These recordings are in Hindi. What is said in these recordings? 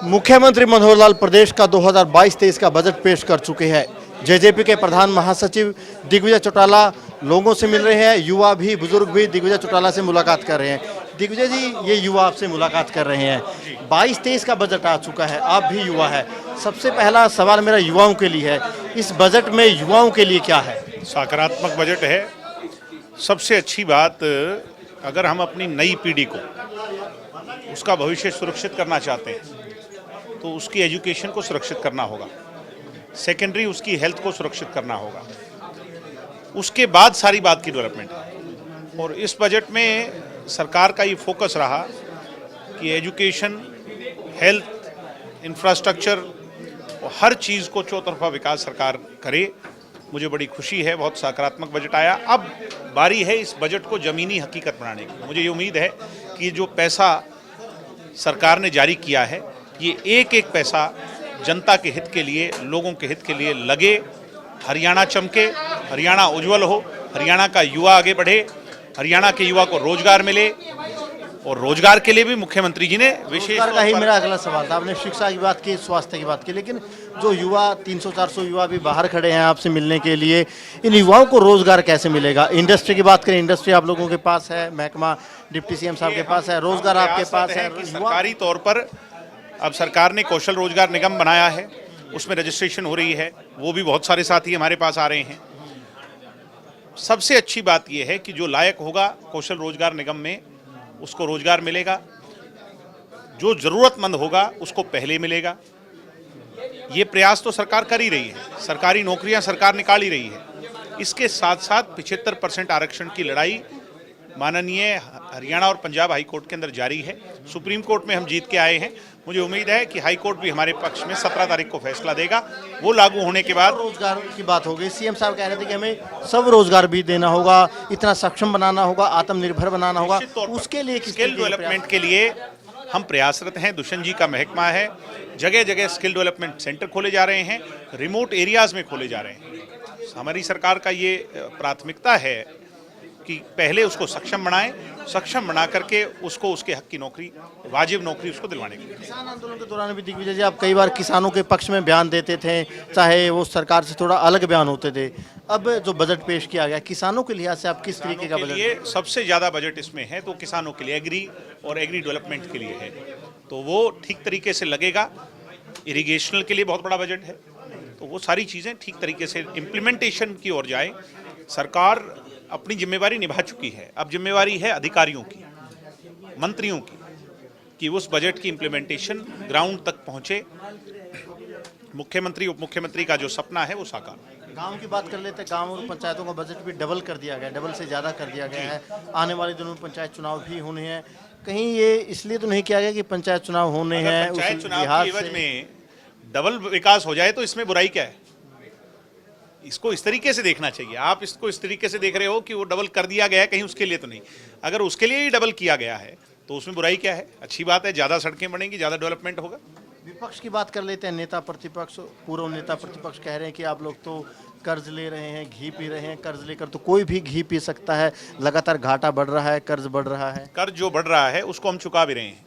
मुख्यमंत्री मनोहर लाल प्रदेश का 2022-23 का बजट पेश कर चुके हैं। जेजेपी के प्रधान महासचिव दिग्विजय चौटाला लोगों से मिल रहे हैं। युवा भी, बुजुर्ग भी दिग्विजय चौटाला से मुलाकात कर रहे हैं। दिग्विजय जी, ये युवा आपसे मुलाकात कर रहे हैं। 22-23 का बजट आ चुका है, आप भी युवा है। सबसे पहला सवाल मेरा युवाओं के लिए है, इस बजट में युवाओं के लिए क्या है? सकारात्मक बजट है। सबसे अच्छी बात, अगर हम अपनी नई पीढ़ी को उसका भविष्य सुरक्षित करना चाहते हैं तो उसकी एजुकेशन को सुरक्षित करना होगा, सेकेंडरी उसकी हेल्थ को सुरक्षित करना होगा, उसके बाद सारी बात की डेवलपमेंट है। और इस बजट में सरकार का ये फोकस रहा कि एजुकेशन, हेल्थ, इंफ्रास्ट्रक्चर और हर चीज़ को चौतरफा विकास सरकार करे। मुझे बड़ी खुशी है, बहुत सकारात्मक बजट आया। अब बारी है इस बजट को ज़मीनी हकीकत बनाने की। मुझे ये उम्मीद है कि जो पैसा सरकार ने जारी किया है, ये एक एक पैसा जनता के हित के लिए, लोगों के हित के लिए लगे, हरियाणा चमके, हरियाणा उज्जवल हो, हरियाणा का युवा आगे बढ़े, हरियाणा के युवा को रोजगार मिले। और रोजगार के लिए भी मुख्यमंत्री जी ने विशेष का ही मेरा अगला सवाल था। आपने शिक्षा की बात की, स्वास्थ्य की बात की, लेकिन जो युवा 300-400 युवा भी बाहर खड़े हैं आपसे मिलने के लिए, इन युवाओं को रोजगार कैसे मिलेगा? इंडस्ट्री की बात करें, इंडस्ट्री आप लोगों के पास है, महकमा डिप्टी सीएम साहब के पास है, रोजगार आपके पास है। सरकारी तौर पर अब सरकार ने कौशल रोजगार निगम बनाया है, उसमें रजिस्ट्रेशन हो रही है। वो भी बहुत सारे साथी हमारे पास आ रहे हैं। सबसे अच्छी बात यह है कि जो लायक होगा कौशल रोजगार निगम में उसको रोजगार मिलेगा, जो जरूरतमंद होगा उसको पहले मिलेगा। ये प्रयास तो सरकार कर ही रही है, सरकारी नौकरियां सरकार निकाल ही रही है। इसके साथ साथ 75% आरक्षण की लड़ाई माननीय हरियाणा और पंजाब हाई कोर्ट के अंदर जारी है। सुप्रीम कोर्ट में हम जीत के आए हैं। मुझे उम्मीद है कि हाई कोर्ट भी हमारे पक्ष में 17 तारीख को फैसला देगा। वो लागू होने के बाद रोजगार की बात हो गई। सीएम साहब कह रहे थे कि हमें सब रोजगार भी देना होगा, इतना सक्षम बनाना होगा, आत्मनिर्भर बनाना होगा। उसके लिए स्किल डेवलपमेंट के लिए हम प्रयासरत हैं। दुष्यंत जी का महकमा है, जगह जगह स्किल डेवलपमेंट सेंटर खोले जा रहे हैं, रिमोट एरियाज में खोले जा रहे हैं। हमारी सरकार का ये प्राथमिकता है कि पहले उसको सक्षम बनाएं, सक्षम बना करके उसको उसके हक की नौकरी, वाजिब नौकरी उसको दिलवाने की। किसान आंदोलन के दौरान भी दिग्विजय जी आप कई बार किसानों के पक्ष में बयान देते थे, चाहे वो सरकार से थोड़ा अलग बयान होते थे। अब जो बजट पेश किया गया, किसानों के लिहाज से आप किस तरीके का बजट? ये सबसे ज़्यादा बजट इसमें है तो किसानों के लिए, एग्री और एग्री डेवलपमेंट के लिए है, तो वो ठीक तरीके से लगेगा। इरिगेशनल के लिए बहुत बड़ा बजट है, तो वो सारी चीज़ें ठीक तरीके से इम्प्लीमेंटेशन की ओर जाए। सरकार अपनी जिम्मेवारी निभा चुकी है, अब जिम्मेवारी है अधिकारियों की, मंत्रियों की, कि उस बजट की इम्प्लीमेंटेशन ग्राउंड तक पहुंचे। मुख्यमंत्री, उप मुख्यमंत्री का जो सपना है वो साकार। गांव की बात कर लेते हैं। गांव और पंचायतों का बजट भी डबल कर दिया गया, डबल से ज़्यादा कर दिया गया है। आने वाले दिनों में पंचायत चुनाव भी होने हैं। कहीं ये इसलिए तो नहीं किया गया कि पंचायत चुनाव होने हैं, पंचायत चुनाव की एवज में डबल विकास हो जाए तो इसमें बुराई क्या है? इसको इस तरीके से देखना चाहिए। आप इसको इस तरीके से देख रहे हो कि वो डबल कर दिया गया है, कहीं उसके लिए तो नहीं। अगर उसके लिए ही डबल किया गया है तो उसमें बुराई क्या है? अच्छी बात है, ज़्यादा सड़कें बनेंगी, ज़्यादा डेवलपमेंट होगा। विपक्ष की बात कर लेते हैं। नेता प्रतिपक्ष, पूर्व नेता प्रतिपक्ष कह रहे हैं कि आप लोग तो कर्ज ले रहे हैं, घी पी रहे हैं। कर्ज लेकर तो कोई भी घी पी सकता है, लगातार घाटा बढ़ रहा है, कर्ज बढ़ रहा है। कर्ज जो बढ़ रहा है उसको हम चुका भी रहे हैं।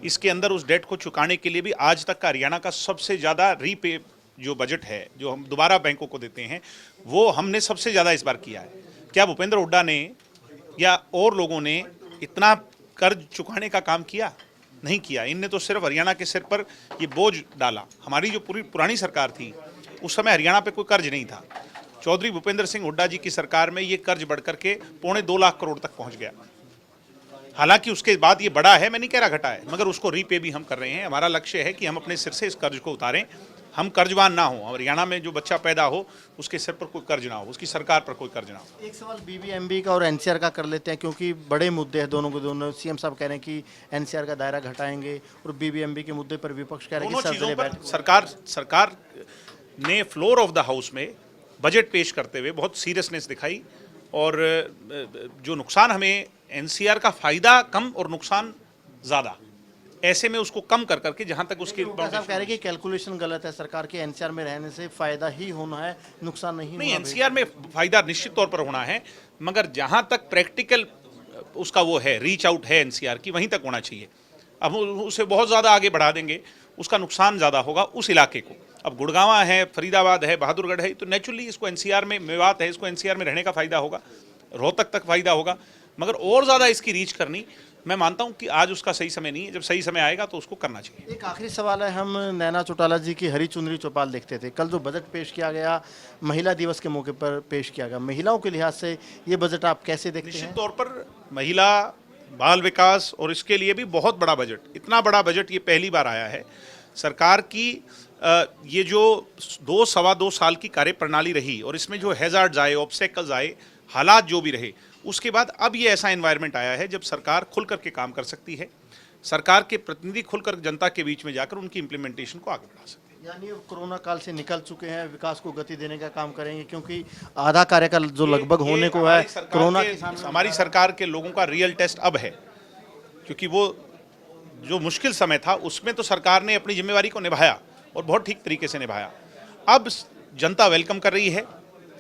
इसके अंदर उस डेट को चुकाने के लिए भी आज तक का हरियाणा का सबसे ज़्यादा रीपे जो बजट है, जो हम दोबारा बैंकों को देते हैं, वो हमने सबसे ज़्यादा इस बार किया है। क्या भूपेंद्र हुड्डा ने या और लोगों ने इतना कर्ज चुकाने का काम किया? नहीं किया। इनने तो सिर्फ हरियाणा के सिर पर ये बोझ डाला। हमारी जो पूरी पुरानी सरकार थी उस समय हरियाणा पे कोई कर्ज नहीं था। चौधरी भूपेंद्र सिंह हुड्डा जी की सरकार में ये कर्ज बढ़ करके 2.25 लाख करोड़ तक पहुंच गया। हालांकि उसके बाद ये बड़ा है, मैं नहीं कह रहा घटा है, मगर उसको रीपे भी हम कर रहे हैं। हमारा लक्ष्य है कि हम अपने सिर से इस कर्ज को उतारें, हम कर्जवान ना हो। हरियाणा में जो बच्चा पैदा हो उसके सिर पर कोई कर्ज ना हो, उसकी सरकार पर कोई कर्ज ना हो। एक सवाल बीबीएमबी का और एनसीआर का कर लेते हैं, क्योंकि बड़े मुद्दे हैं दोनों के दोनों। सीएम साहब कह रहे हैं कि एनसीआर का दायरा घटाएंगे और बीबीएमबी के मुद्दे पर विपक्ष कह रहे हैं कि चीजों पर सरकार ने फ्लोर ऑफ द हाउस में बजट पेश करते हुए बहुत सीरियसनेस दिखाई। और जो नुकसान हमें, एनसीआर का फायदा कम और नुकसान ज़्यादा, ऐसे में उसको कम कर करके जहां तक उसकी साहब कह रहे हैं कि कैलकुलेशन गलत है सरकार के। एनसीआर में रहने से फायदा ही होना है, नुकसान नहीं। एनसीआर में फायदा निश्चित तौर पर होना है, मगर जहां तक प्रैक्टिकल उसका वो है, रीच आउट है एनसीआर की, वहीं तक होना चाहिए। अब उसे बहुत ज़्यादा आगे बढ़ा देंगे, उसका नुकसान ज़्यादा होगा उस इलाके को। अब गुड़गांवा है, फरीदाबाद है, बहादुरगढ़ है, तो नेचुरली इसको एनसीआर में, मेवात है, इसको एनसीआर में रहने का फ़ायदा होगा, रोहतक तक फ़ायदा होगा। मगर और ज़्यादा इसकी रीच करनी, मैं मानता हूं कि आज उसका सही समय नहीं है। जब सही समय आएगा तो उसको करना चाहिए। एक आखिरी सवाल है, हम नैना चौटाला जी की हरी चुनरी चौपाल देखते थे, कल जो बजट पेश किया गया महिला दिवस के मौके पर पेश किया गया, महिलाओं के लिहाज से ये बजट आप कैसे देखते निश्चित हैं? तौर पर महिला, बाल विकास और इसके लिए भी बहुत बड़ा बजट, इतना बड़ा बजट ये पहली बार आया है। सरकार की ये जो 2-2.25 साल की कार्यप्रणाली रही और इसमें जो हैजार्ड्स आए, ऑब्स्टेकल्स आए, हालात जो भी रहे, उसके बाद अब ये ऐसा एनवायरनमेंट आया है जब सरकार खुल करके काम कर सकती है। सरकार के प्रतिनिधि खुलकर जनता के बीच में जाकर उनकी इम्प्लीमेंटेशन को आगे बढ़ा सकते हैं। यानी अब कोरोना काल से निकल चुके हैं, विकास को गति देने का काम करेंगे, क्योंकि आधा कार्यकाल जो लगभग ये होने को है कोरोना के हमारी सरकार के लोगों का रियल टेस्ट अब है, क्योंकि वो जो मुश्किल समय था उसमें तो सरकार ने अपनी जिम्मेवारी को निभाया और बहुत ठीक तरीके से निभाया। अब जनता वेलकम कर रही है,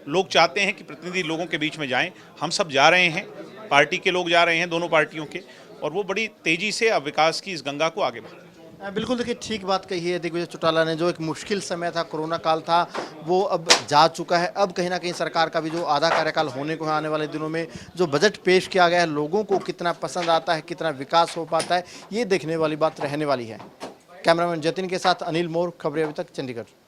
लोग चाहते हैं कि प्रतिनिधि लोगों के बीच में जाएं। हम सब जा रहे हैं, पार्टी के लोग जा रहे हैं, दोनों पार्टियों के, और वो बड़ी तेजी से अब विकास की इस गंगा को आगे बढ़ा। बिल्कुल, देखिए ठीक बात कही है दिग्विजय चौटाला ने। जो एक मुश्किल समय था, कोरोना काल था, वो अब जा चुका है। अब कहीं ना कहीं सरकार का भी जो आधा कार्यकाल होने को है, आने वाले दिनों में जो बजट पेश किया गया है, लोगों को कितना पसंद आता है, कितना विकास हो पाता है, ये देखने वाली बात रहने वाली है। कैमरामैन जतिन के साथ अनिल मोर, खबरें अभी तक, चंडीगढ़।